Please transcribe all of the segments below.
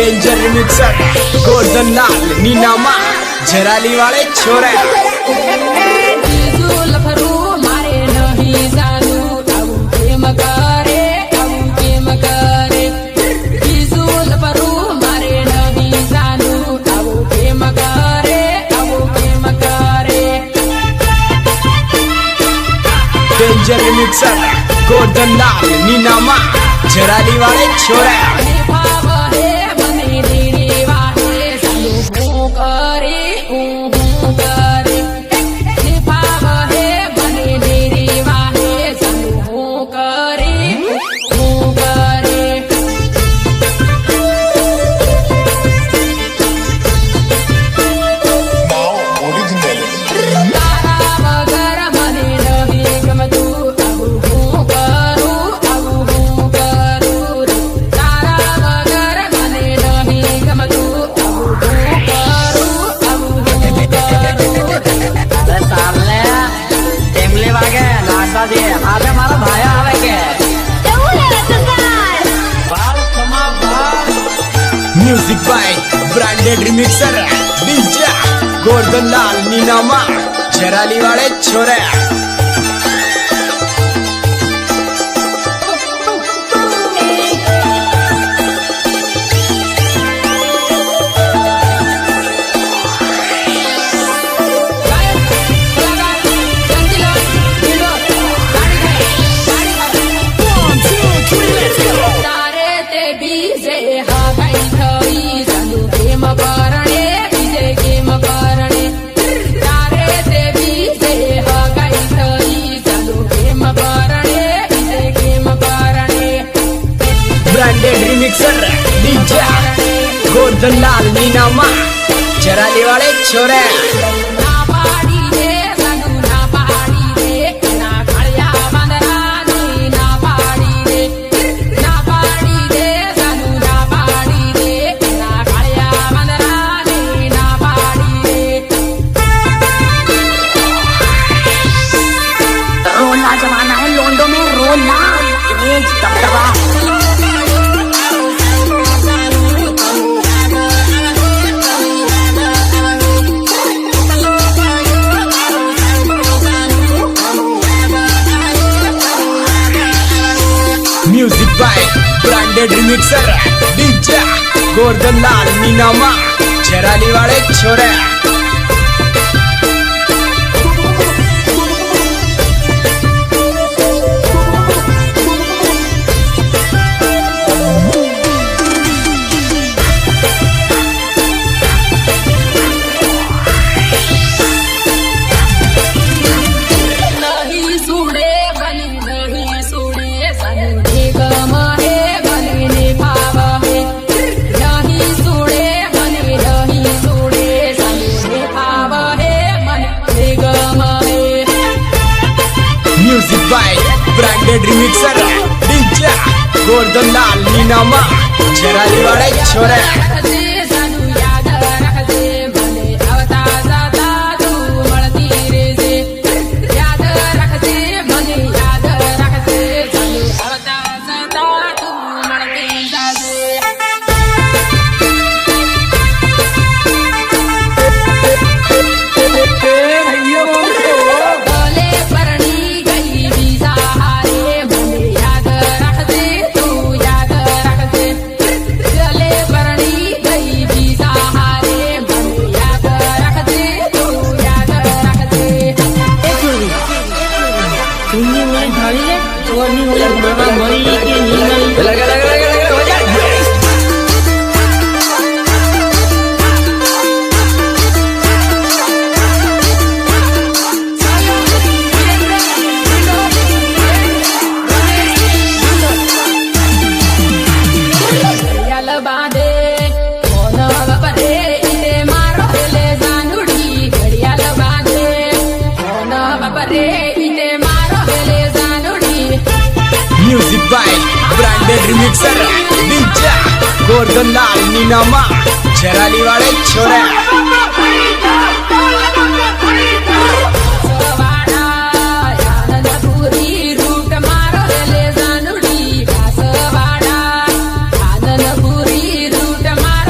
Danger mixer Golden Lal नीनामा झराली वाले छोरे डेंजर मिक्सर गोल्डन लाल नीनामा झराली वाले छोरे music by branded remixer DJ Golden Lal नीनामा झराली वाले छोरे branded remixer DJ Golden Lal नीनामा झराली वाले छोरे रोना जमाना है लोंडो में रोना दबदबा music by branded remixer DJ Golden Lal नीनामा झराली वाले छोरे music by branded remixer DJ Golden Lal नीनामा झराली वाले छोरे music by branded remixer DJ Golden Lal नीनामा झराली वाले छोरे रूट मारो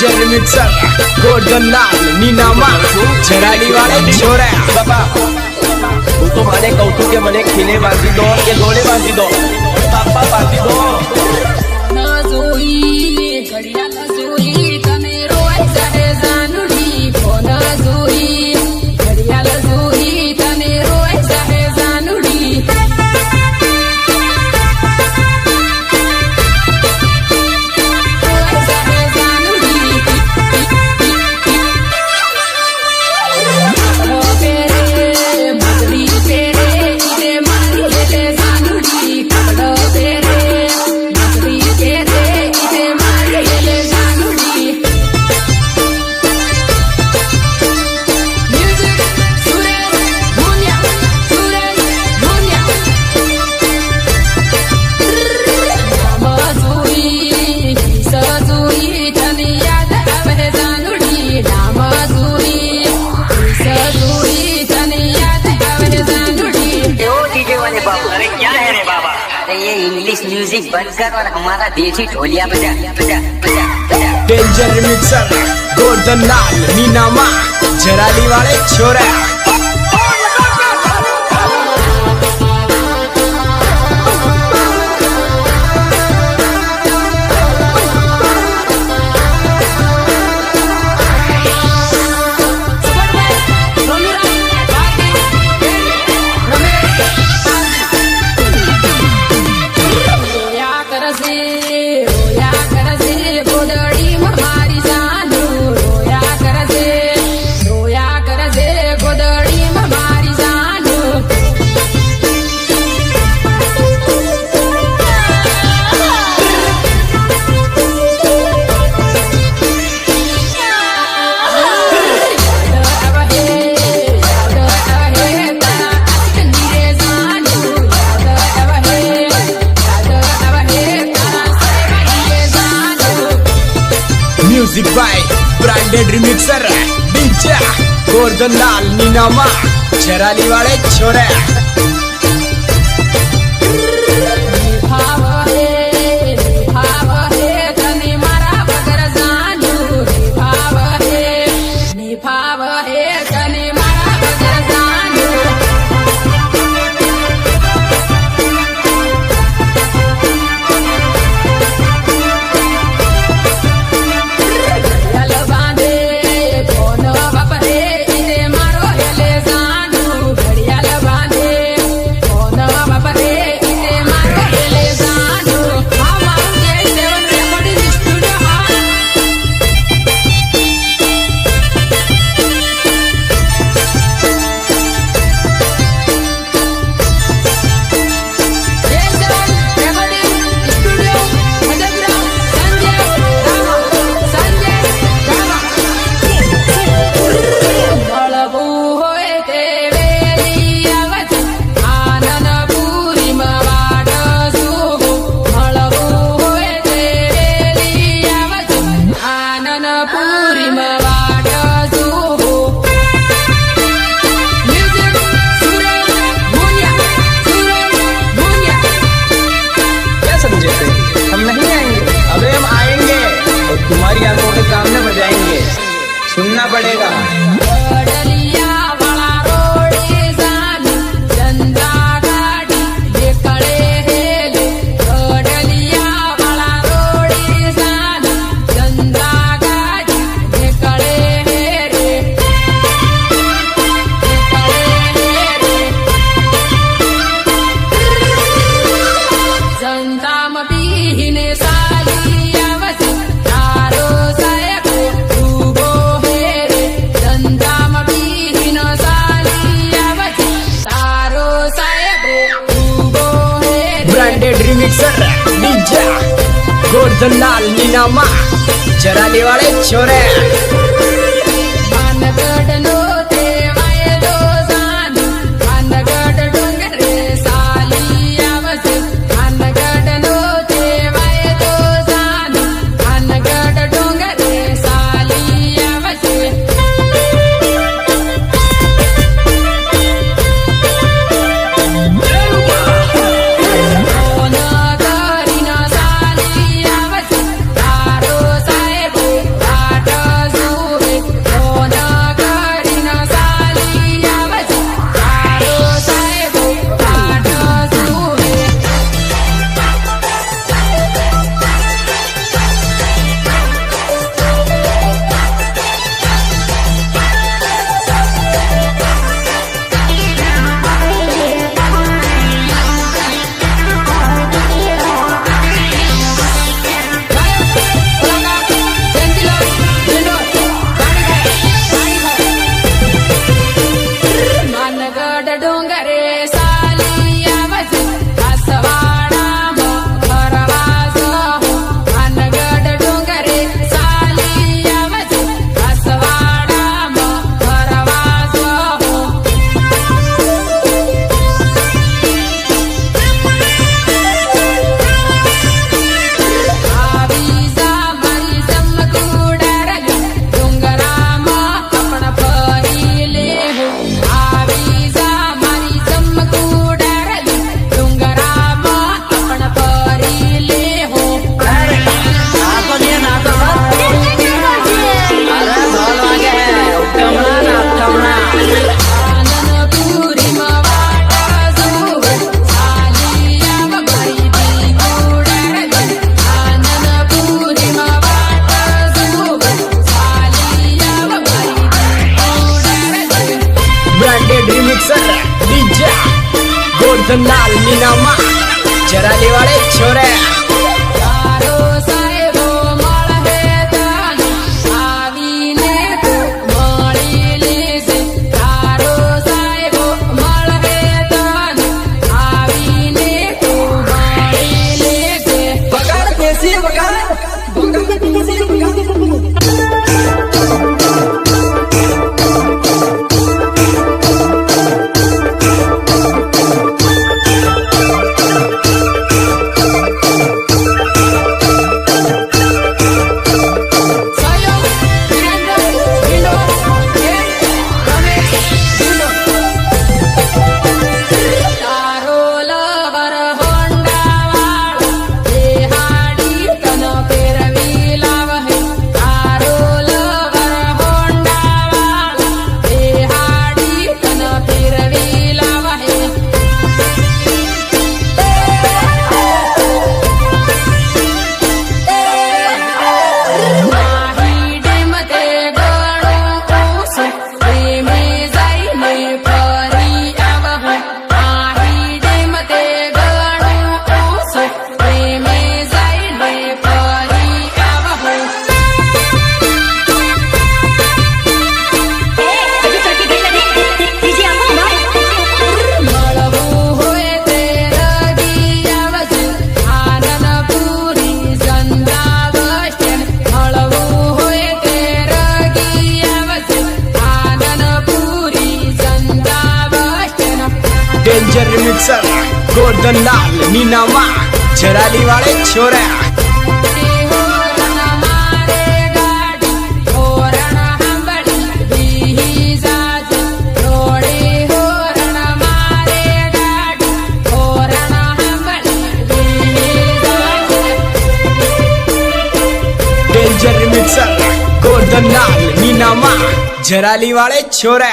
डेंजर मिक्सर गोल्डन लाल नीनामा जराली वाले छोरा બાપા હું તો મને કહું છું કે મને ખીલે બાંધી દો કે ગોળે બાંધી દો બાપા બાંધી દો ये इंग्लिश म्यूजिक बंद कर और हमारा देसी ढोलिया बजा बजा बजा बजा। डेंजर मिक्सर गोल्डन लाल नीनामा जराली वाले छोरा music by branded remixer DJ Golden Lal नीनामा जराली वाले छोरा तुम्हारी आंखों के सामने बजाएंगे सुनना पड़ेगा branded remixer DJ Golden Lal नीनामा जराली वाले छोरे रिमिक्सर डीजे गोर्धन लाल नीनामा जराली वाले छोरे डेंजर रिमिक्सर गोर्धन लाल नीनामा जराली वाले छोरे डेंजर रिमिक्सर गोर्धन लाल नीनामा जराली वाले छोरे